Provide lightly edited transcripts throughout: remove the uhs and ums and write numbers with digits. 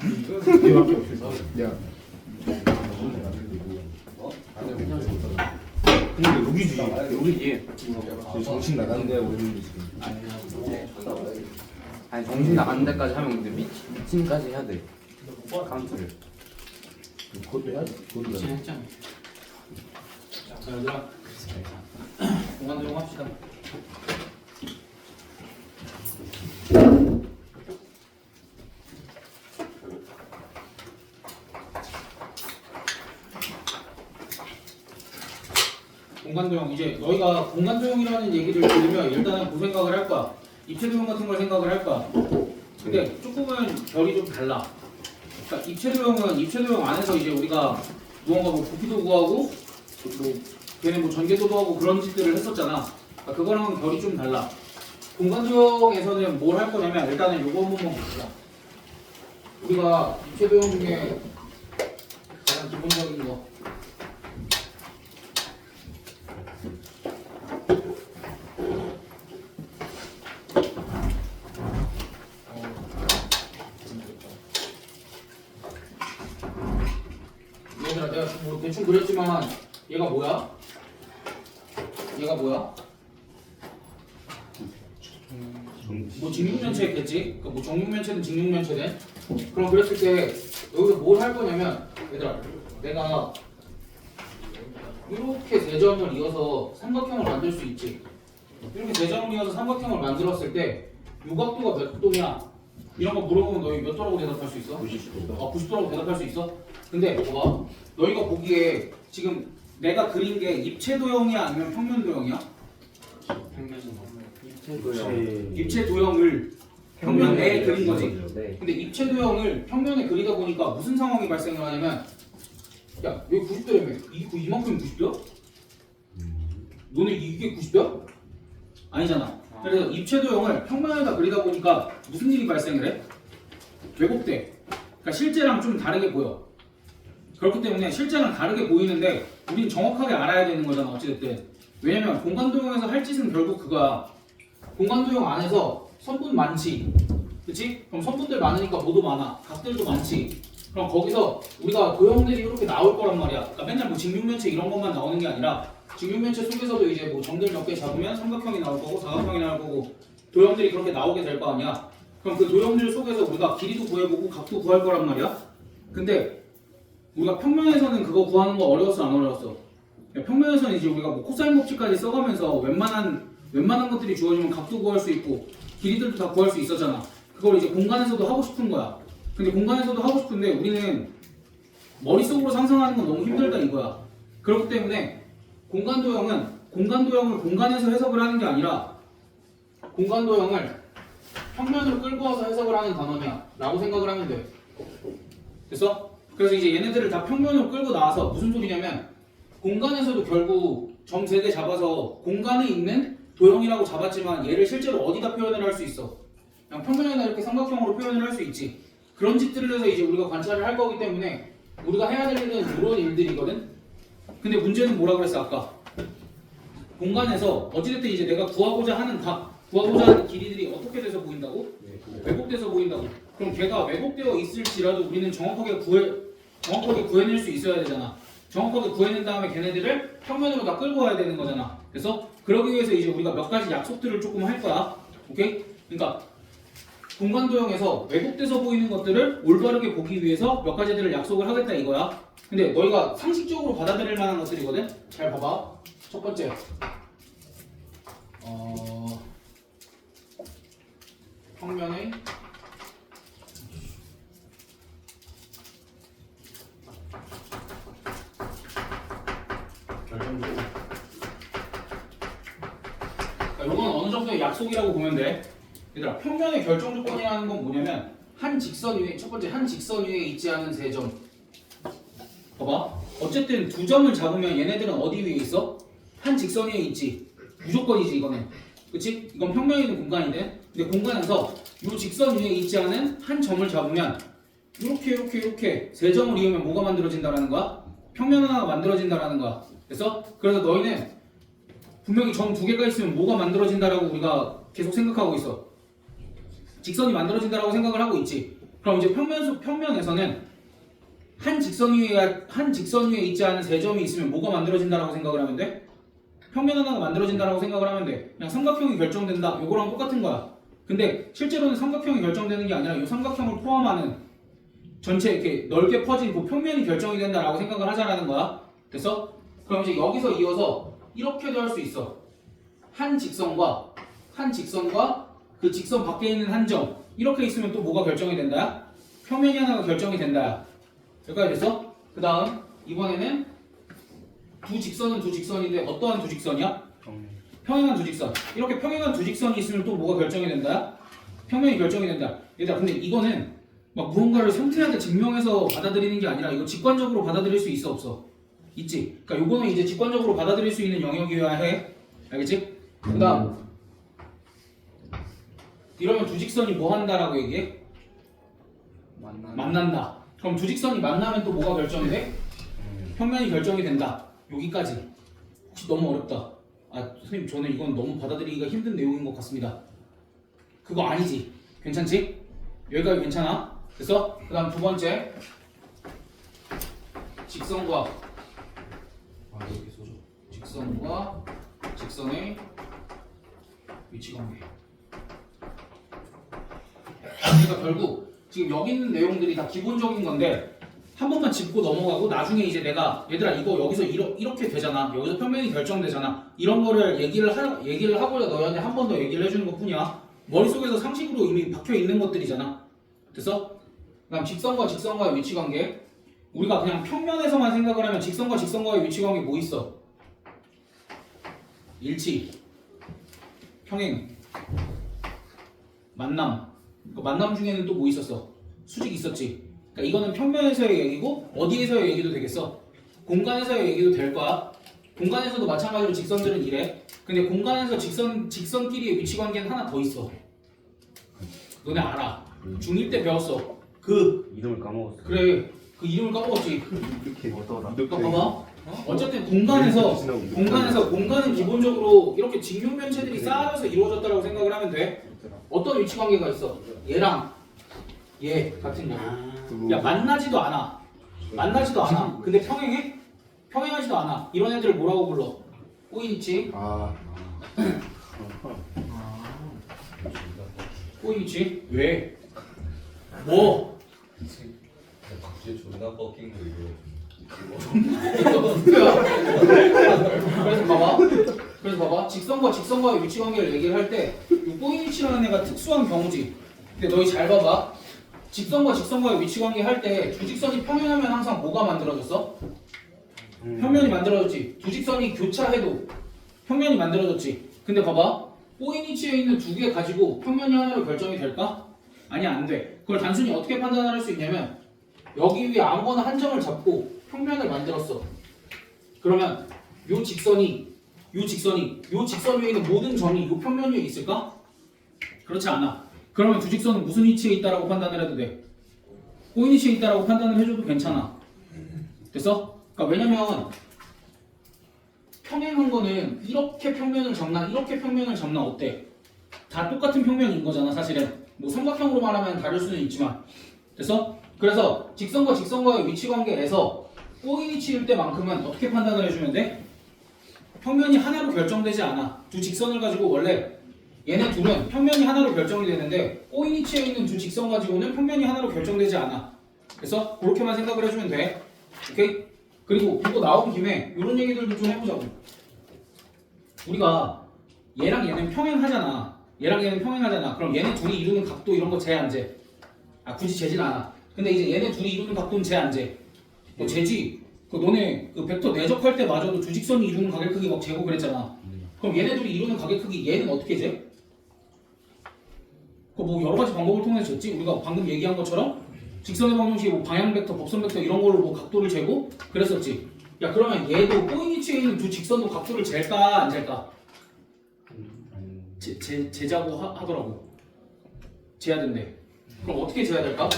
이거밖에 없어. 야. 근데 여기지. 정신 나가는데 우리는 지금. 아니 정신 나가는 데까지 하면 근데 미친까지 해야 돼. 카운트를. 그것도 해야지. 그것도 미친 해야지. 했잖아. 자, 얘들아. 공간 조용합시다. 공간도형 이제 너희가 공간도형이라는 얘기를 들으면 일단은 그 생각을 할 거야. 입체도형 같은 걸 생각을 할 거야. 근데 조금은 결이 좀 달라. 그러니까 입체도형은 입체도형 안에서 이제 우리가 무언가 뭐 부피도 구하고 뭐 걔네 뭐 전개도도 하고 그런 짓들을 했었잖아. 그러니까 그거랑은 결이 좀 달라. 공간도형에서는 뭘 할 거냐면 일단은 요거 한 번만 봅시다. 우리가 입체도형 중에 가장 기본적인 거 얘들아 내가 뭐 대충 그렸지만 얘가 뭐야? 얘가 뭐야? 뭐 직육면체겠지? 그러니까 뭐 정육면체든 직육면체든 그럼 그랬을 때 여기서 뭘 할 거냐면 얘들아 내가 이렇게 대점을 이어서 삼각형을 만들 수 있지. 이렇게 대점을 이어서 삼각형을 만들었을 때 요각도가 몇 도냐? 이런 거 물어보면 너희 몇 도라고 대답할 수 있어? 90도. 90도라고 대답할 수 있어? 근데 봐봐 너희가 보기에 지금 내가 그린 게 입체도형이야 아니면 평면도형이야? 입체도형을 평면에 그린 거지. 네. 근데 입체도형을 평면에 그리다 보니까 무슨 상황이 발생을 하냐면 야 여기 90도라며 이만큼 90도야? 너네 이게 90도야? 아니잖아. 그래서 입체도형을 평면에다 그리다 보니까 무슨 일이 발생을 해? 왜곡돼. 그러니까 실제랑 좀 다르게 보여. 그렇기 때문에 실제랑 다르게 보이는데 우린 정확하게 알아야 되는 거잖아 어찌됐든. 왜냐면 공간도형에서 할 짓은 결국 그거야. 공간도형 안에서 선분 많지. 그치? 그럼 선분들 많으니까 뭐도 많아. 각들도 많지. 그럼 거기서 우리가 도형들이 이렇게 나올 거란 말이야. 그러니까 맨날 뭐 직육면체 이런 것만 나오는 게 아니라 직육면체 속에서도 이제 뭐 점들 몇 개 잡으면 삼각형이 나올 거고 사각형이 나올 거고 도형들이 그렇게 나오게 될 거 아니야. 그럼 그 도형들 속에서 우리가 길이도 구해보고 각도 구할 거란 말이야. 근데 우리가 평면에서는 그거 구하는 거 어려웠어 안 어려웠어? 평면에서는 이제 우리가 뭐 코사인 법칙까지 써가면서 웬만한 것들이 주어지면 각도 구할 수 있고 길이들도 다 구할 수 있었잖아. 그걸 이제 공간에서도 하고 싶은 거야. 근데 공간에서도 하고 싶은데 우리는 머릿속으로 상상하는 건 너무 힘들다 이거야. 그렇기 때문에 공간도형을 공간에서 해석을 하는 게 아니라 공간도형을 평면으로 끌고 와서 해석을 하는 단어냐 라고 생각을 하면 돼. 됐어? 그래서 이제 얘네들을 다 평면으로 끌고 나와서 무슨 소리냐면 공간에서도 결국 점 3개 잡아서 공간에 있는 도형이라고 잡았지만 얘를 실제로 어디다 표현을 할 수 있어? 그냥 평면에다 이렇게 삼각형으로 표현을 할 수 있지. 그런 짓들을 해서 이제 우리가 관찰을 할 거기 때문에 우리가 해야 될 일은 이런 일들이거든? 근데 문제는 뭐라 그랬어 아까? 공간에서 어찌됐든 이제 내가 구하고자 하는 길이들이 어떻게 돼서 보인다고? 왜곡돼서 보인다고. 그럼 걔가 왜곡되어 있을지라도 우리는 정확하게 구해낼 수 있어야 되잖아. 정확하게 구해낸 다음에 걔네들을 평면으로 다 끌고 와야 되는 거잖아. 그래서 그러기 위해서 이제 우리가 몇 가지 약속들을 조금 할 거야. 오케이? 그러니까 공간도형에서 왜곡돼서 보이는 것들을 올바르게 보기 위해서 몇 가지들을 약속을 하겠다 이거야. 근데 너희가 상식적으로 받아들일 만한 것들이거든? 잘 봐봐. 첫 번째. 평면의 결정적으로. 이건 어느 정도의 약속이라고 보면 돼. 얘들아, 평면의 결정 조건이라는 건 뭐냐면 한 직선 위에 첫 번째 한 직선 위에 있지 않은 세 점. 봐봐. 어쨌든 두 점을 잡으면 얘네들은 어디 위에 있어? 한 직선 위에 있지. 무조건이지 이거는. 그치? 이건 평면이든 공간이든. 근데 공간에서 이 직선 위에 있지 않은 한 점을 잡으면 이렇게 세 점을 이으면 뭐가 만들어진다라는 거야? 평면 하나가 만들어진다라는 거야. 그래서 너희는 분명히 점 두 개가 있으면 뭐가 만들어진다라고 우리가 계속 생각하고 있어. 직선이 만들어진다라고 생각을 하고 있지. 그럼 이제 평면에서는 한 직선 위에 있지 않은 세 점이 있으면 뭐가 만들어진다라고 생각을 하면 돼? 평면 하나가 만들어진다라고 생각을 하면 돼. 그냥 삼각형이 결정된다. 요거랑 똑같은 거야. 근데 실제로는 삼각형이 결정되는 게 아니라 이 삼각형을 포함하는 전체 이렇게 넓게 퍼진 그 평면이 결정이 된다라고 생각을 하자라는 거야. 됐어? 그럼 이제 여기서 이어서 이렇게도 할 수 있어. 한 직선과 그 직선 밖에 있는 한 점 이렇게 있으면 또 뭐가 결정이 된다? 평면이 하나가 결정이 된다. 여기까지 됐어? 그 다음 이번에는 두 직선인데 어떠한 두 직선이야? 평행한 두 직선. 이렇게 평행한 두 직선이 있으면 또 뭐가 결정이 된다? 평면이 결정이 된다. 얘들아 근데 이거는 막 무언가를 섬세하게 증명해서 받아들이는 게 아니라 이거 직관적으로 받아들일 수 있어 없어? 있지. 그러니까 요거는 이제 직관적으로 받아들일 수 있는 영역이어야 해. 알겠지? 그 다음 이러면 두 직선이 뭐 한다라고 얘기해? 만난다. 그럼 두 직선이 만나면 또 뭐가 결정이 돼? 평면이 결정이 된다. 여기까지. 혹시 너무 어렵다. 아 선생님 저는 이건 너무 받아들이기가 힘든 내용인 것 같습니다. 그거 아니지. 괜찮지? 여기까지 괜찮아? 됐어? 그 다음 두 번째 직선과 직선의 위치관계. 그러니까 결국 지금 여기 있는 내용들이 다 기본적인 건데 한 번만 짚고 넘어가고 나중에 이제 내가 얘들아 이거 여기서 이렇게 되잖아. 여기서 평면이 결정되잖아. 이런 거를 얘기를 하고자 너희한테 한 번 더 얘기를 해주는 것 뿐이야. 머릿속에서 상식으로 이미 박혀 있는 것들이잖아. 됐어? 그다음 직선과의 위치관계. 우리가 그냥 평면에서만 생각을 하면 직선과의 위치관계 뭐 있어? 일치, 평행, 만남. 그 만남 중에는 또 뭐 있었어? 수직 있었지. 그러니까 이거는 평면에서의 얘기고 어디에서의 얘기도 되겠어. 공간에서의 얘기도 될 거야. 공간에서도 마찬가지로 직선들은 이래. 근데 공간에서 직선끼리의 위치관계는 하나 더 있어. 너네 알아. 중1 때 배웠어. 이름을 까먹었어. 그래. 그 이름을 까먹었지. 이렇게 뭐더라? 너 봐봐. 어쨌든 공간은 기본적으로 이렇게 직육면체들이 쌓여서 이루어졌다고 생각을 하면 돼. 어떤 위치관계가 있어? 얘랑 얘 같은 거. 야 만나지도 않아. 근데 평행해? 평행하지도 않아. 이런 애들을 뭐라고 불러? 꼬인위치. 꼬인위치. 왜? 뭐? 진짜 존나 꺾인 거 이거. 그래서 봐봐. 직선과의 위치관계를 얘기를 할 때 이 꼬인위치라는 애가 특수한 경우지. 근데 너희 잘 봐봐. 직선과의 위치관계 할 때 두 직선이 평행하면 항상 뭐가 만들어졌어? 평면이 만들어졌지. 두 직선이 교차해도 평면이 만들어졌지. 근데 봐봐. 꼬인위치에 있는 두 개 가지고 평면이 하나로 결정이 될까? 아니 안 돼. 그걸 단순히 어떻게 판단할 수 있냐면 여기 위에 아무거나 한 점을 잡고 평면을 만들었어. 그러면 요 직선 위에 있는 모든 점이 요 평면 위에 있을까? 그렇지 않아. 그러면 두 직선은 무슨 위치에 있다라고 판단을 해도 돼? 꼬인 위치에 있다라고 판단을 해줘도 괜찮아. 됐어? 그러니까 왜냐면 평행한 거는 이렇게 평면을 접나 어때? 다 똑같은 평면인 거잖아 사실은. 뭐 삼각형으로 말하면 다를 수는 있지만. 됐어? 그래서 직선과의 위치관계에서 꼬인 위치일 때만큼은 어떻게 판단을 해주면 돼? 평면이 하나로 결정되지 않아. 두 직선을 가지고 원래 얘네 둘은 평면이 하나로 결정이 되는데 꼬인 위치에 있는 두 직선 가지고는 평면이 하나로 결정되지 않아. 그래서 그렇게만 생각을 해주면 돼. 오케이? 그리고 이거 나온 김에 이런 얘기들도 좀 해보자고. 우리가 얘랑 얘는 평행하잖아. 그럼 얘네 둘이 이루는 각도 이런 거 재 안 재? 굳이 재진 않아. 근데 이제 얘네 둘이 이루는 각도는 재 안 재? 뭐 재지. 너네 그 벡터 내적할 때 마저도 두 직선이 이루는 가격 크기 막 재고 그랬잖아. 그럼 얘네 둘이 이루는 가격 크기 얘는 어떻게 재? 뭐 여러 가지 방법을 통해서 쟀지. 우리가 방금 얘기한 것처럼 직선의 방정식, 뭐 방향 벡터, 법선 벡터 이런 걸로 뭐 각도를 재고 그랬었지. 야 그러면 얘도 꼬인 위치에 있는 두 직선도 각도를 잴까 안 잴까? 재자고 하더라고. 재야 된대. 그럼 어떻게 재야 될까?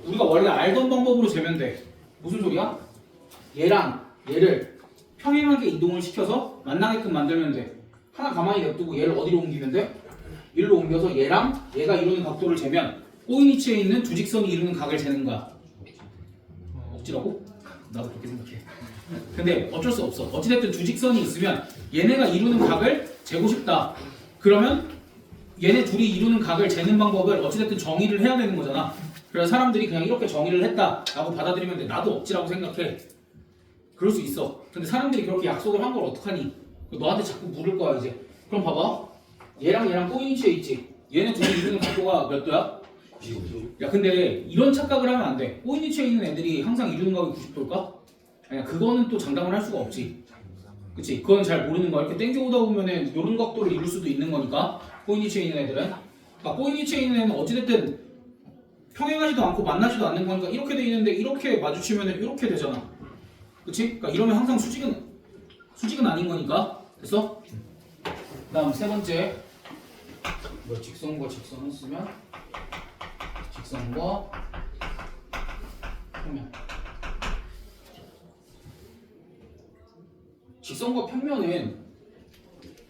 우리가 원래 알던 방법으로 재면 돼. 무슨 소리야? 얘랑 얘를 평행하게 이동을 시켜서 만나게끔 만들면 돼. 하나 가만히 냅두고 얘를 어디로 옮기면 돼? 일로 옮겨서 얘랑 얘가 이루는 각도를 재면 꼬인 위치에 있는 두 직선이 이루는 각을 재는 거야. 억지라고? 나도 그렇게 생각해. 근데 어쩔 수 없어. 어찌됐든 두 직선이 있으면 얘네가 이루는 각을 재고 싶다. 그러면 얘네 둘이 이루는 각을 재는 방법을 어찌됐든 정의를 해야 되는 거잖아. 그래서 사람들이 그냥 이렇게 정의를 했다라고 받아들이면 돼. 나도 억지라고 생각해. 그럴 수 있어. 근데 사람들이 그렇게 약속을 한 걸 어떡하니? 너한테 자꾸 물을 거야 이제. 그럼 봐봐. 얘랑 얘랑 꼬인 위치에 있지. 얘네 둘이 이루는 각도가 몇 도야? 95도. 야 근데 이런 착각을 하면 안 돼. 꼬인 위치에 있는 애들이 항상 이루는 각이 90도일까? 아니야 그거는 또 장담을 할 수가 없지. 그치? 그건 잘 모르는 거야. 이렇게 땡겨오다 보면은 이런 각도를 이룰 수도 있는 거니까 꼬인 위치에 있는 애들은. 그러니까 꼬인 위치에 있는 애는 어찌됐든 평행하지도 않고 만나지도 않는 거니까 이렇게 돼 있는데 이렇게 마주치면은 이렇게 되잖아. 그치? 그러니까 이러면 항상 수직은 아닌 거니까. 됐어? 다음 세 번째. 뭐 직선과 직선을 쓰면 직선과 평면. 직선과 평면은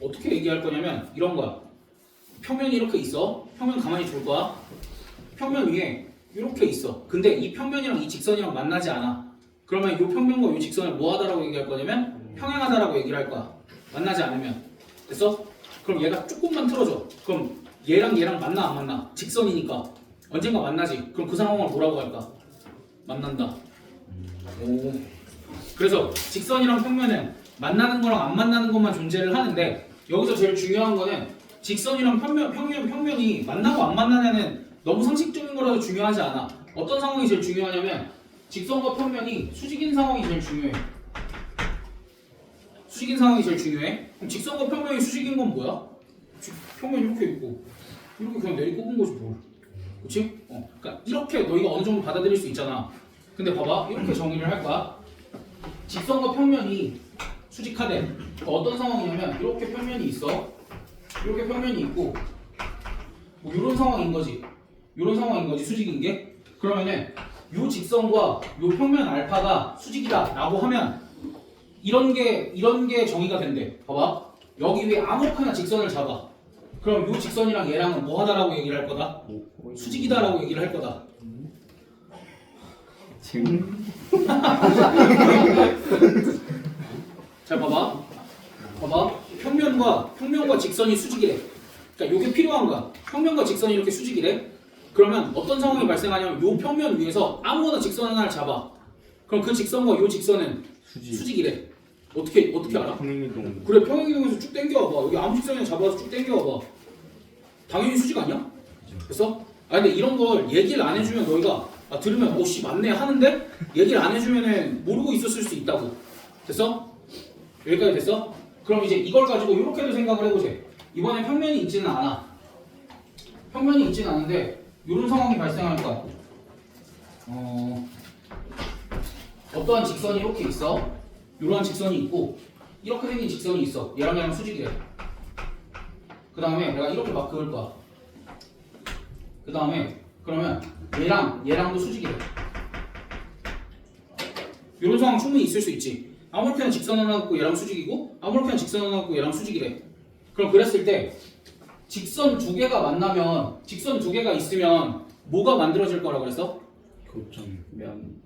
어떻게 얘기할 거냐면 이런 거야. 평면이 이렇게 있어. 평면 가만히 둘 거야. 평면 위에 이렇게 있어. 근데 이 평면이랑 이 직선이랑 만나지 않아. 그러면 이 평면과 이 직선을 뭐 하다라고 얘기할 거냐면 평행하다라고 얘기를 할 거야. 만나지 않으면. 됐어? 그럼 얘가 조금만 틀어져. 그럼 얘랑 얘랑 만나 안 만나? 직선이니까 언젠가 만나지. 그럼 그 상황을 뭐라고 할까? 만난다. 오. 그래서 직선이랑 평면은 만나는 거랑 안 만나는 것만 존재를 하는데 여기서 제일 중요한 거는 직선이랑 평면이 만나고 안 만나냐는 너무 상식적인 거라서 중요하지 않아. 어떤 상황이 제일 중요하냐면 직선과 평면이 수직인 상황이 제일 중요해. 수직인 상황이 제일 중요해. 그럼 직선과 평면이 수직인 건 뭐야? 평면이 이렇게 있고 이렇게 그냥 내리 꼽은 거지 뭘. 그치? 그러니까 이렇게 너희가 어느 정도 받아들일 수 있잖아. 근데 봐봐 이렇게 정의를 할 거야. 직선과 평면이 수직하대. 그러니까 어떤 상황이냐면 이렇게 평면이 있어. 이렇게 평면이 있고 뭐 이런 상황인 거지. 이런 상황인 거지 수직인 게. 그러면은 요 직선과 요 평면 알파가 수직이다라고 하면 이런 게 정의가 된대. 봐봐. 여기 위에 아무렇게나 직선을 잡아. 그럼 요 직선이랑 얘랑은 뭐 하다라고 얘기를 할 거다? 수직이다라고 얘기를 할 거다. 자 봐봐. 봐봐. 평면과 직선이 수직이래. 그러니까 요게 필요한 거야. 평면과 직선이 이렇게 수직이래. 그러면 어떤 상황이 발생하냐면 요 평면 위에서 아무거나 직선 하나를 잡아. 그럼 그 직선과 요 직선은 수직이래. 어떻게 알아? 평행이동. 그래 평행이동에서 쭉 당겨와봐. 여기 아무 직선이나 잡아서 쭉 당겨와봐. 당연히 수직 아니야? 됐어? 아 근데 이런 걸 얘기를 안 해주면 너희가 들으면 오씨 맞네 하는데 얘기를 안 해주면은 모르고 있었을 수 있다고. 됐어? 여기까지 됐어? 그럼 이제 이걸 가지고 이렇게도 생각을 해보세. 이번에 평면이 있지는 않아. 평면이 있지는 않은데 이런 상황이 발생할 거야. 어떠한 직선이 이렇게 있어. 이러한 직선이 있고 이렇게 생긴 직선이 있어. 얘랑 얘랑 수직이래. 그 다음에 내가 이렇게 막 그을 거야. 그 다음에 그러면 얘랑도 수직이래. 이런 상황 충분히 있을 수 있지. 아무렇게나 직선 하나 갖고 얘랑 수직이고 아무렇게나 직선 하나 갖고 얘랑 수직이래. 그럼 그랬을 때 직선 두 개가 만나면 직선 두 개가 있으면 뭐가 만들어질 거라고 그랬어? 교점면.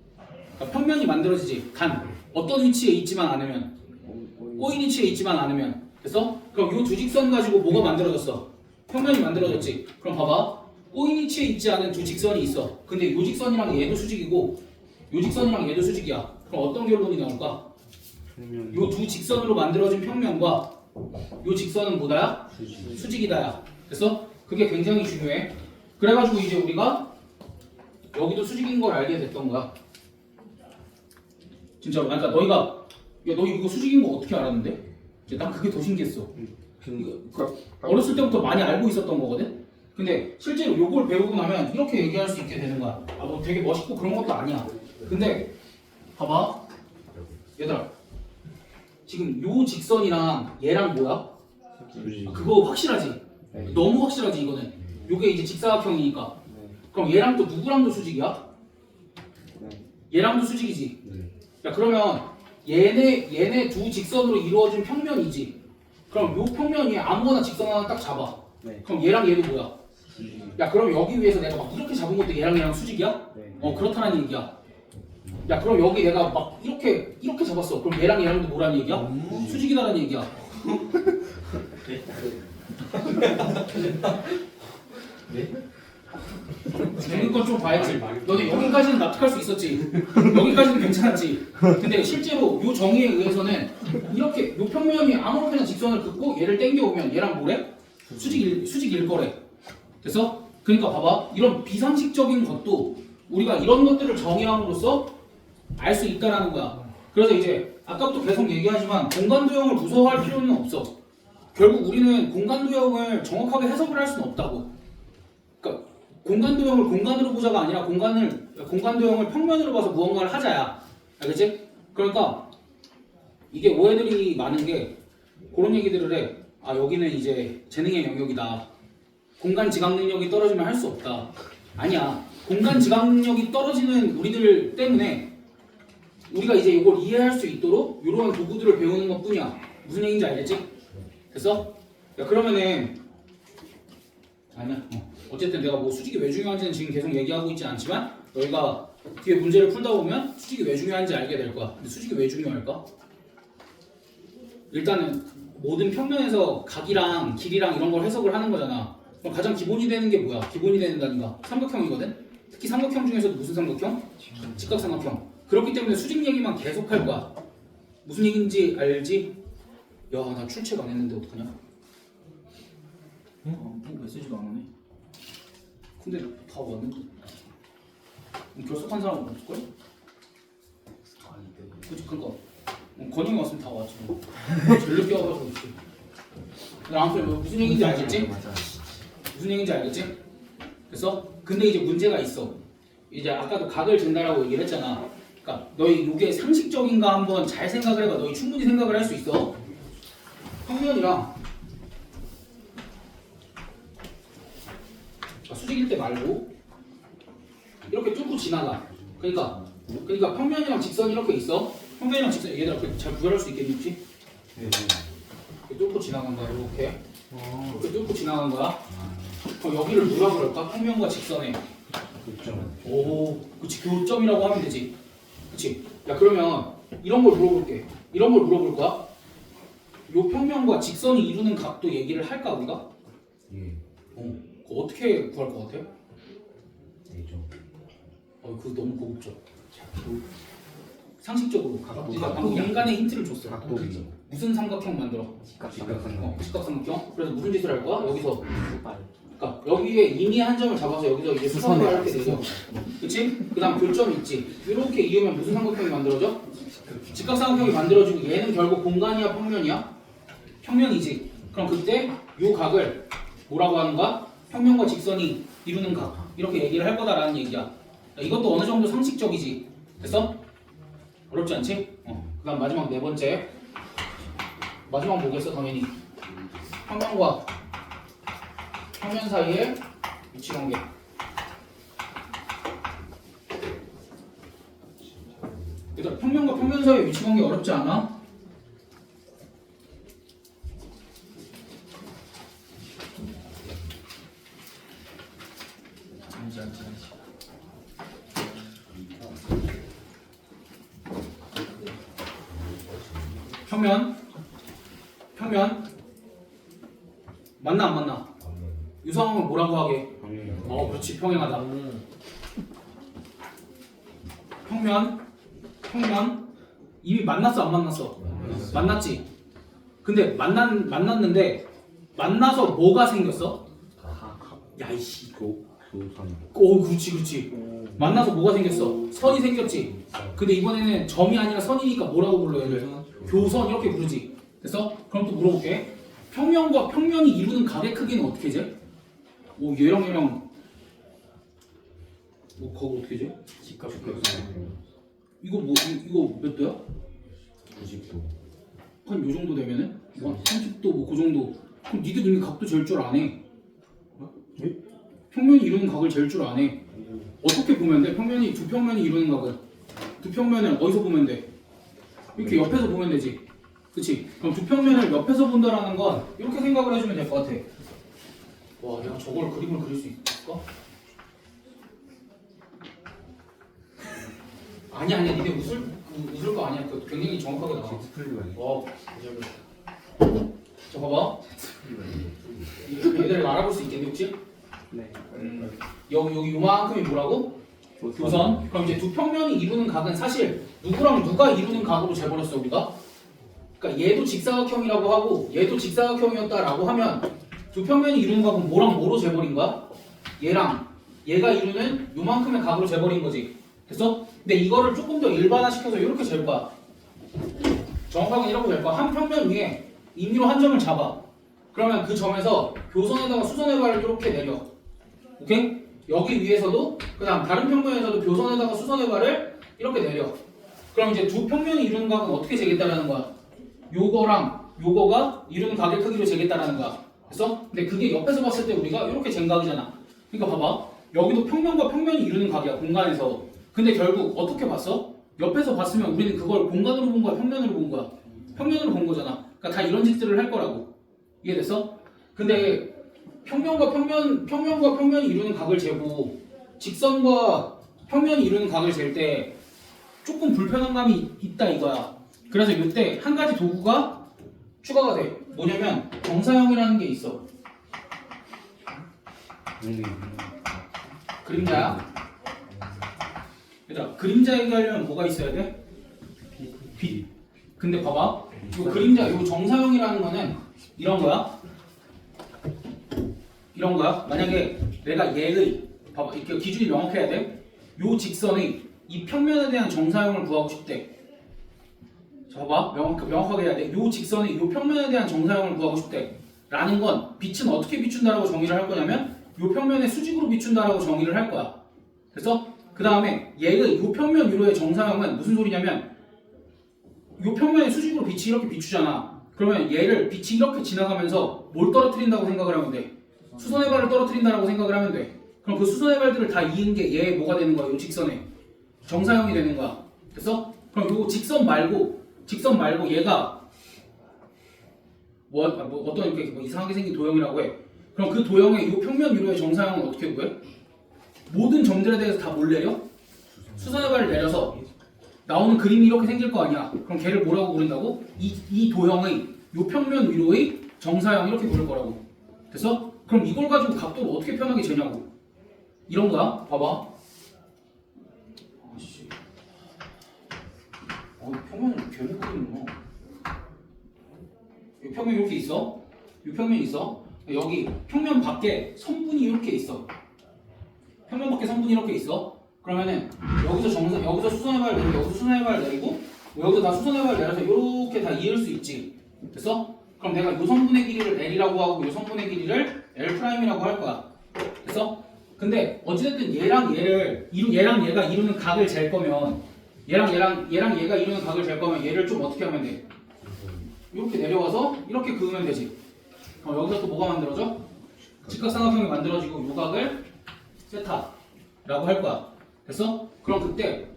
그러니까 평면이 만들어지지. 단 어떤 위치에 있지만 않으면 꼬인 위치에 있지만 않으면. 됐어? 그럼 이 두 직선 가지고 뭐가 만들어졌어? 평면이 만들어졌지. 그럼 봐봐. 꼬인 위치에 있지 않은 두 직선이 있어. 근데 이 직선이랑 얘도 수직이고 이 직선이랑 얘도 수직이야. 그럼 어떤 결론이 나올까? 이 두 직선으로 만들어진 평면과 이 직선은 뭐다야? 수직이다야. 됐어? 그게 굉장히 중요해. 그래가지고 이제 우리가 여기도 수직인 걸 알게 됐던 거야. 진짜로. 그러니까 너희가 너희 이거 수직인 거 어떻게 알았는데? 이제 난 그게 더 신기했어. 어렸을 때부터 많이 알고 있었던 거거든. 근데 실제로 요걸 배우고 나면 이렇게 얘기할 수 있게 되는 거야. 뭐 되게 멋있고 그런 것도 아니야. 근데 봐봐. 얘들아. 지금 요 직선이랑 얘랑 뭐야? 그거 확실하지? 너무 확실하지 이거는. 요게 이제 직사각형이니까. 그럼 얘랑 또 누구랑도 수직이야? 얘랑도 수직이지. 야 그러면 얘네 두 직선으로 이루어진 평면이지. 그럼 요 평면 위에 아무거나 직선 하나 딱 잡아. 그럼 얘랑 얘도 뭐야? 야 그럼 여기 위에서 내가 막 이렇게 잡은 것도 얘랑 수직이야? 네. 그렇다는 얘기야. 야 그럼 여기 내가 막 이렇게 잡았어. 그럼 얘랑도 뭐라는 얘기야? 수직이다라는 얘기야. 되는 건 좀 봐야지. 너네 여기까지는 납득할 수 있었지. 여기까지는 괜찮았지. 근데 실제로 요 정의에 의해서는 이렇게 요 평면이 아무렇게나 직선을 긋고 얘를 당겨오면 얘랑 뭐래? 수직일 거래. 그래서 그러니까 봐봐. 이런 비상식적인 것도 우리가 이런 것들을 정의함으로써 알 수 있다라는 거야. 그래서 이제 아까부터 계속 얘기하지만 공간도형을 무서워할 필요는 없어. 결국 우리는 공간도형을 정확하게 해석을 할 수는 없다고. 그러니까 공간도형을 공간으로 보자가 아니라 공간도형을 평면으로 봐서 무언가를 하자야. 알겠지? 그러니까 이게 오해들이 많은 게 그런 얘기들을 해. 아 여기는 이제 재능의 영역이다. 공간 지각 능력이 떨어지면 할 수 없다. 아니야. 공간 지각 능력이 떨어지는 우리들 때문에 우리가 이제 이걸 이해할 수 있도록 이러한 도구들을 배우는 것 뿐이야. 무슨 얘기인지 알겠지? 됐어? 야 그러면은 아니야. 어쨌든 내가 뭐 수직이 왜 중요한지는 지금 계속 얘기하고 있진 않지만 너희가 뒤에 문제를 풀다 보면 수직이 왜 중요한지 알게 될 거야. 근데 수직이 왜 중요할까? 일단은 모든 평면에서 각이랑 길이랑 이런 걸 해석을 하는 거잖아. 그럼 가장 기본이 되는 게 뭐야? 기본이 되는 단위가 삼각형이거든? 특히 삼각형 중에서도 무슨 삼각형? 직각삼각형. 그렇기 때문에 수직 얘기만 계속 할 거야. 무슨 얘기인지 알지? 야, 나 출첵 안 했는데 어떡하냐? 뭐 메시지가 안 오네. 근데 다 왔는데. 결석한 사람은 없을걸? 그치, 그니까. 건영이 왔으면 다 왔지 뭐. 제일 늦게 와가지고 그치. 아무튼 무슨 얘기인지 알겠지? 무슨 얘기인지 알겠지? 그래서 근데 이제 문제가 있어. 이제 아까도 각을 잰다라고 얘기를 했잖아. 그러니까 너희 이게 상식적인가 한번 잘 생각을 해봐. 너희 충분히 생각을 할 수 있어. 평면이랑 수직일 때 말고 이렇게 뚫고 지나가. 그러니까 평면이랑 직선이 이렇게 있어. 평면이랑 직선 얘들아 잘 구별할 수 있겠니 혹시? 네. 이렇게 뚫고 지나간 거야. 이렇게 뚫고 지나간 거야. 그럼 여기를 뭐라 그럴까? 평면과 직선에 오, 그치 교점이라고 하면 되지. 그치? 야 그러면 이런 걸 물어볼게. 이런 걸 물어볼 거야. 요 평면과 직선이 이루는 각도 얘기를 할까 우리가? 예. 그거 어떻게 구할 것 같아? 예죠. 그거 너무 고급져. 상식적으로 각도가 방금 양간의 힌트를 줬어. 각도기. 무슨 삼각형 만들어? 직각삼각형. 직각삼각형. 그래서 무슨 짓을 할 거야? 여기서. 그러니까 여기에 이미 한 점을 잡아서 여기서 이제 수선을 이렇게 되죠. 그치? 그 다음 교점이 있지. 이렇게 이으면 무슨 삼각형이 만들어져? 직각삼각형이 만들어지고 얘는 결국 공간이야 평면이야? 평면이지. 그럼 그때 요 각을 뭐라고 하는 거야? 평면과 직선이 이루는 각. 이렇게 얘기를 할 거다라는 얘기야. 이것도 어느 정도 상식적이지. 됐어? 어렵지 않지? 그 다음 마지막 네 번째. 마지막 뭐겠어 당연히. 평면과 평면 사이의 위치 관계. 일단 평면과 평면 사이의 위치 관계 어렵지 않아? 평면 맞나 안 맞나? 유성함은 뭐라고 하게? 그렇지 평행하다. 평면 이미 만났어 안 만났어? 만났지. 근데 만났는데 만나서 뭐가 생겼어? 야이씨. 교선. 그렇지. 만나서 뭐가 생겼어? 선이 생겼지. 근데 이번에는 점이 아니라 선이니까 뭐라고 불러 얘를? 교선 이렇게 부르지. 됐어? 그럼 또 물어볼게. 평면과 평면이 이루는 각의 크기는 어떻게 재? 얘랑 거기 어떻게 재? 직각삼각형. 이거 몇 도야? 90도. 한 요 정도 되면은 30도 그 정도. 그럼 니들 이미 각도 잴 줄 아네. 네? 평면이 이루는 각을 잴 줄 아네. 어떻게 보면 돼? 두 평면이 이루는 각은 두 평면을 어디서 보면 돼? 이렇게 옆에서 보면 되지. 그치? 그럼 두 평면을 옆에서 본다라는 건 이렇게 생각을 해주면 될 것 같아. 와, 내가 저걸 그림을 그릴 수 있을까? 아니야, 니네 웃을 거 아니야. 그 굉장히 정확하게 나와. 와, 저 봐봐. 얘들을 알아볼 수 있겠니 혹시? 네. 여기 요만큼이 뭐라고? 교선. 그럼 이제 두 평면이 이루는 각은 사실 누구랑 누가 이루는 각으로 재버렸어 우리가? 그러니까 얘도 직사각형이라고 하고 얘도 직사각형이었다라고 하면 두 평면이 이루는 각은 뭐랑 뭐로 재버린 거야? 얘랑 얘가 이루는 요만큼의 각으로 재버린 거지. 됐어? 근데 이거를 조금 더 일반화시켜서 이렇게 잴 거야. 정확하게 이렇게 잴 거야. 한 평면 위에 임의로 한 점을 잡아. 그러면 그 점에서 교선에다가 수선의 발을 이렇게 내려. 오케이? 여기 위에서도 그다음 다른 평면에서도 교선에다가 수선의 발을 이렇게 내려. 그럼 이제 두 평면이 이루는 각은 어떻게 재겠다라는 거야? 요거랑 요거가 이루는 각의 크기로 재겠다라는 거야. 됐어? 근데 그게 옆에서 봤을 때 우리가 이렇게 잰 각이잖아. 그러니까 봐봐. 여기도 평면과 평면이 이루는 각이야. 공간에서. 근데 결국 어떻게 봤어? 옆에서 봤으면 우리는 그걸 공간으로 본 거야? 평면으로 본 거야? 평면으로 본 거잖아. 그러니까 다 이런 짓들을 할 거라고. 이해됐어? 근데 평면과 평면이 이루는 각을 재고 직선과 평면이 이루는 각을 잴 때 조금 불편한 감이 있다 이거야. 그래서 이때 한 가지 도구가 추가가 돼. 뭐냐면 정사형이라는 게 있어. 그림자야. 얘들아, 그림자 얘기하려면 뭐가 있어야 돼? 빛. 근데 봐봐. 이 그림자, 이 정사형이라는 거는 이런 거야. 이런 거야. 만약에 내가 얘의 봐봐, 이렇게 기준이 명확해야 돼. 요 직선의 이 평면에 대한 정사형을 구하고 싶대. 자, 봐봐, 명확하게 해야 돼. 요 직선의 요 평면에 대한 정사형을 구하고 싶대. 라는 건 빛은 어떻게 비춘다라고 정의를 할 거냐면 요 평면의 수직으로 비춘다라고 정의를 할 거야. 그래서 그 다음에 얘의 요 평면 위로의 정사형은 무슨 소리냐면 요 평면의 수직으로 빛이 이렇게 비추잖아. 그러면 얘를 빛이 이렇게 지나가면서 뭘 떨어뜨린다고 생각을 하면 돼? 수선의 발을 떨어뜨린다라고 생각을 하면 돼. 그럼 그 수선의 발들을 다 이은 게 얘 뭐가 되는 거야? 요 직선에 정사형이 되는 거야. 됐어? 그럼 요 직선 말고 얘가 어떤 이렇게 이상하게 생긴 도형이라고 해. 그럼 그 도형의 요 평면 위로의 정사형은 어떻게 구해? 모든 점들에 대해서 다 뭘 내려? 수선의 발을 내려서 나오는 그림이 이렇게 생길 거 아니야. 그럼 걔를 뭐라고 부른다고? 이 도형의 요 평면 위로의 정사형 이렇게 부를 거라고. 됐어? 그럼 이걸 가지고 각도를 어떻게 편하게 재냐고. 이런 거야. 봐봐. 아씨. 평면을 괜히 그리는구나. 이 평면 이렇게 있어. 이 평면 있어. 여기 평면 밖에 선분이 이렇게 있어. 평면 밖에 선분이 이렇게 있어. 그러면은 여기서 수선의 발 내리고 여기서 수선의 발 내리고 여기서 다 수선의 발 내려서 이렇게 다 이을 수 있지. 됐어? 그럼 내가 요 성분의 길이를 L이라고 하고 요 성분의 길이를 L'이라고 할 거야. 됐어? 근데 어찌됐든 얘랑 얘가 이루는 각을 잴 거면 얘랑 얘가 이루는 각을 잴 거면 얘를 좀 어떻게 하면 돼? 이렇게 내려와서 이렇게 그으면 되지. 그럼 여기서 또 뭐가 만들어져? 직각삼각형이 만들어지고 요 각을 세타라고 할 거야. 됐어? 그럼 그때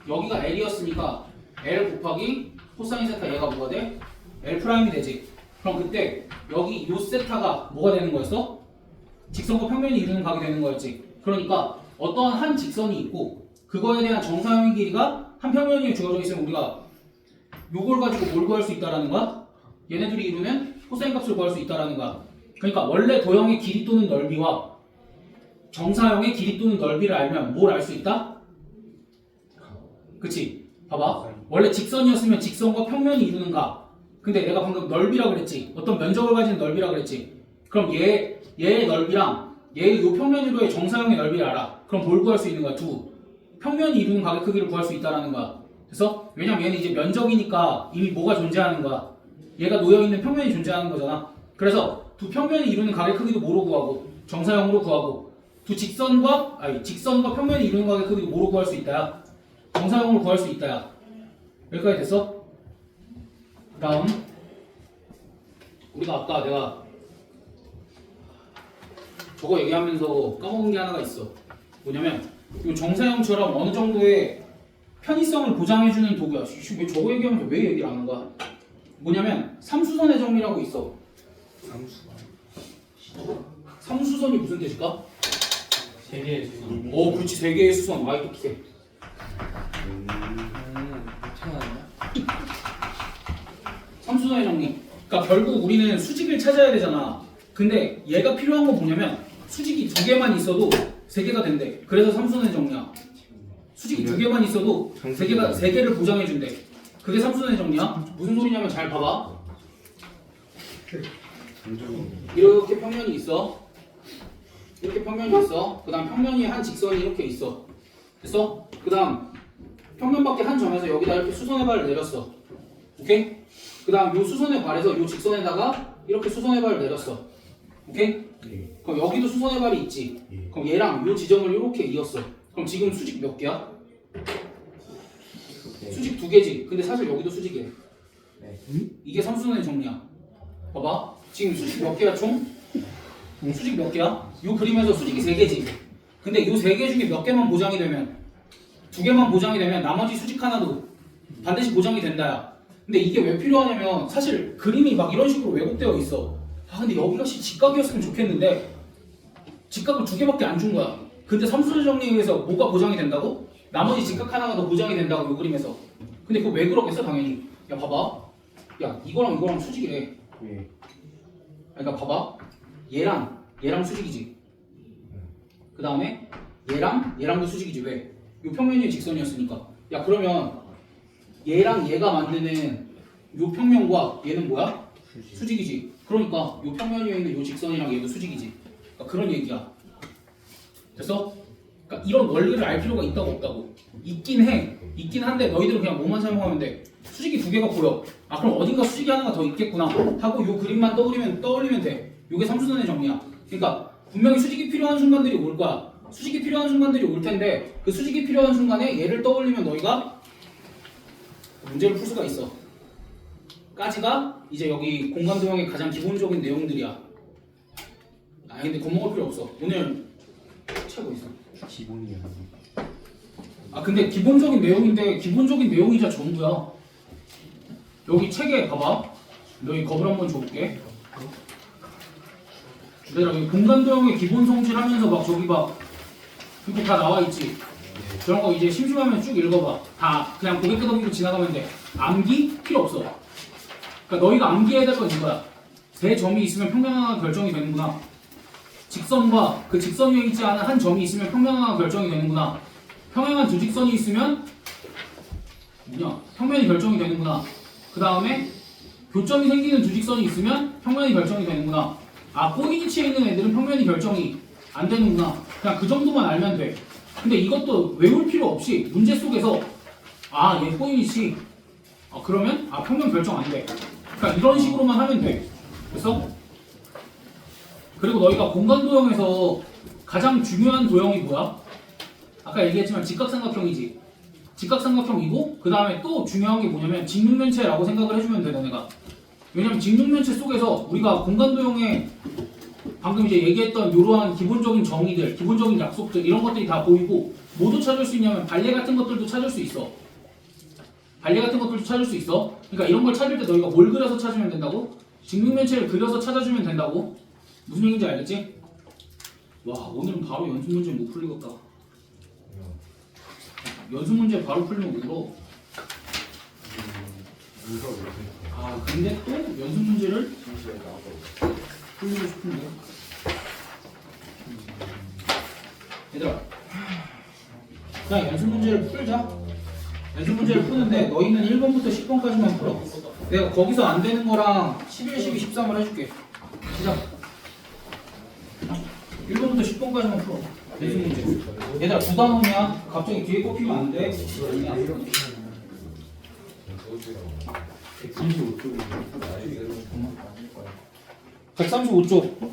여기가 L이었으니까 L 곱하기 코사인 세타 얘가 뭐가 돼? L'이 되지. 그럼 그때 여기 요 세타가 뭐가 되는 거였어? 직선과 평면이 이루는 각이 되는 거였지. 그러니까 어떠한 한 직선이 있고 그거에 대한 정사형의 길이가 한 평면이 주어져 있으면 우리가 요걸 가지고 뭘 구할 수 있다라는 거야? 얘네들이 이루는 코사인 값을 구할 수 있다라는 거야. 그러니까 원래 도형의 길이 또는 넓이와 정사형의 길이 또는 넓이를 알면 뭘 알 수 있다? 그치? 봐봐. 원래 직선이었으면 직선과 평면이 이루는 각. 근데 내가 방금 넓이라고 그랬지. 어떤 면적을 가진 넓이라고 그랬지. 그럼 얘의 넓이랑 얘의 요 평면 위로의 정사형의 넓이를 알아. 그럼 뭘 구할 수 있는 거야? 두 평면이 이루는 각의 크기를 구할 수 있다라는 거야. 그래서 왜냐면 얘는 이제 면적이니까 이미 뭐가 존재하는 거야? 얘가 놓여있는 평면이 존재하는 거잖아. 그래서 두 평면이 이루는 각의 크기도 뭐로 구하고? 정사형으로 구하고. 두 직선과 평면이 이루는 각의 크기도 뭐로 구할 수 있다야? 정사형으로 구할 수 있다야. 여기까지 됐어? 그 다음 우리가 아까 내가 저거 얘기하면서 까먹은 게 하나가 있어. 뭐냐면 이 정사형처럼 어느 정도의 편의성을 보장해주는 도구야. 왜 저거 얘기하면서 왜 얘기를 안 하는 거야? 뭐냐면 삼수선의 정리라고 있어. 상수선이 무슨 뜻일까? 세 개의 수선. 오, 그렇지. 세 개의 수선. y 똑똑해. 괜찮았나? 상수선의 정리. 그러니까 결국 우리는 수직을 찾아야 되잖아. 근데 얘가 필요한 건 뭐냐면 수직이 두 개만 있어도 세 개가 된대. 그래서 삼수선의 정리야. 수직이 두 개만 있어도 세 개를 보장해 준대. 그게 삼수선의 정리야. 무슨 소리냐면 잘 봐봐. 이렇게 평면이 있어. 이렇게 평면이 있어. 그다음 평면이 한 직선이 이렇게 있어. 됐어? 그다음 평면밖에 한 점에서 여기다 이렇게 수선의 발을 내렸어. 오케이? 그다음 요 수선의 발에서 요 직선에다가 이렇게 수선의 발을 내렸어. 오케이? 예. 그럼 여기도 수선의 발이 있지. 예. 그럼 얘랑 요 지점을 이렇게 이었어. 그럼 지금 수직 몇 개야? 수직 두 개지. 근데 사실 여기도 수직이야. 네. 이게 삼수선의 정리야. 봐봐. 지금 수직 몇 개야 총? 수직 몇 개야? 요 그림에서 수직이 세 개지. 근데 요 세 개 중에 몇 개만 보장이 되면 두 개만 보장이 되면 나머지 수직 하나도 반드시 보장이 된다야. 근데 이게 왜 필요하냐면 사실 그림이 막 이런 식으로 왜곡되어 있어. 아 근데 여기가 직각이었으면 좋겠는데 직각을 두 개밖에 안 준 거야. 근데 삼수선 정리에 의해서 뭐가 보장이 된다고? 나머지 직각 하나가 더 보장이 된다고 요 그림에서. 근데 그거 왜 그러겠어 당연히. 야 봐봐. 야 이거랑 수직이래. 예. 그러니까 봐봐. 얘랑 수직이지. 그 다음에 얘랑도 수직이지. 왜? 요 평면이 직선이었으니까. 야 그러면 얘랑 얘가 만드는 요 평면과 얘는 뭐야? 수직이지. 그러니까 요 평면 위에 있는 요 직선이랑 얘도 수직이지. 그러니까 그런 얘기야. 됐어? 그러니까 이런 원리를 알 필요가 있다고 없다고? 있긴 해. 있긴 한데 너희들은 그냥 뭐만 설명하면 돼. 수직이 두 개가 보여. 아 그럼 어딘가 수직이 하나가 더 있겠구나 하고 요 그림만 떠올리면 돼. 요게 삼수선의 정리야. 그러니까 분명히 수직이 필요한 순간들이 올 거야. 수직이 필요한 순간들이 올 텐데 그 수직이 필요한 순간에 얘를 떠올리면 너희가 문제를 풀 수가 있어. 까지가 이제 여기 공간도형의 가장 기본적인 내용들이야. 아 근데 겁먹을 필요 없어. 오늘 최고 있어. 기본이야. 아 근데 기본적인 내용인데 기본적인 내용이자 전부야. 여기 책에 봐봐. 여기 겁을 한번 줘볼게. 얘들아 여기 공간도형의 기본 성질 하면서 막 저기 막 이렇게 다 나와 있지. 그런 거 이제 심심하면 쭉 읽어봐. 다 그냥 고개 끄덕이고 지나가면 돼. 암기 필요 없어. 그러니까 너희가 암기해야 될 건 이거야. 세 점이 있으면 평면 하나가 결정이 되는구나. 직선과 그 직선 위에 있지 않은 한 점이 있으면 평면 하나가 결정이 되는구나. 평행한 두 직선이 있으면 평면이 결정이 되는구나. 그 다음에 교점이 생기는 두 직선이 있으면 평면이 결정이 되는구나. 아 꼬인 위치에 있는 애들은 평면이 결정이 안 되는구나. 그냥 그 정도만 알면 돼. 근데 이것도 외울 필요 없이 문제 속에서 아 얘 꼬인 위치 그러면 평면 결정 안 돼. 그러니까 이런 식으로만 하면 돼. 그래서 그리고 너희가 공간도형에서 가장 중요한 도형이 뭐야? 아까 얘기했지만 직각삼각형이지. 직각삼각형이고 그 다음에 또 중요한 게 뭐냐면 직육면체라고 생각을 해주면 돼 너네가. 왜냐면 직육면체 속에서 우리가 공간도형에 방금 이제 얘기했던 이러한 기본적인 정의들, 기본적인 약속들 이런 것들이 다 보이고 뭐도 찾을 수 있냐면 발레 같은 것들도 찾을 수 있어. 발레 같은 것들도 찾을 수 있어. 그러니까 이런 걸 찾을 때 너희가 뭘 그려서 찾으면 된다고? 직육면체를 그려서 찾아주면 된다고? 무슨 얘기인지 알겠지? 와 오늘은 바로 연습 문제 못 풀리겠다. 연습 문제 바로 풀리면 울어. 아 근데 또 연습 문제를 풀리고 싶은데. 얘들아 그냥 연습 문제를 풀자. 연습 문제를 푸는데 너희는 1번부터 10번까지만 풀어. 내가 거기서 안 되는 거랑 11, 12, 13을 해줄게. 시작. 1번부터 10번까지만 풀어. 연습 문제. 얘들아 두 단원이야. 갑자기 뒤에 꼽히면 안 돼. 135쪽이죠. 135쪽.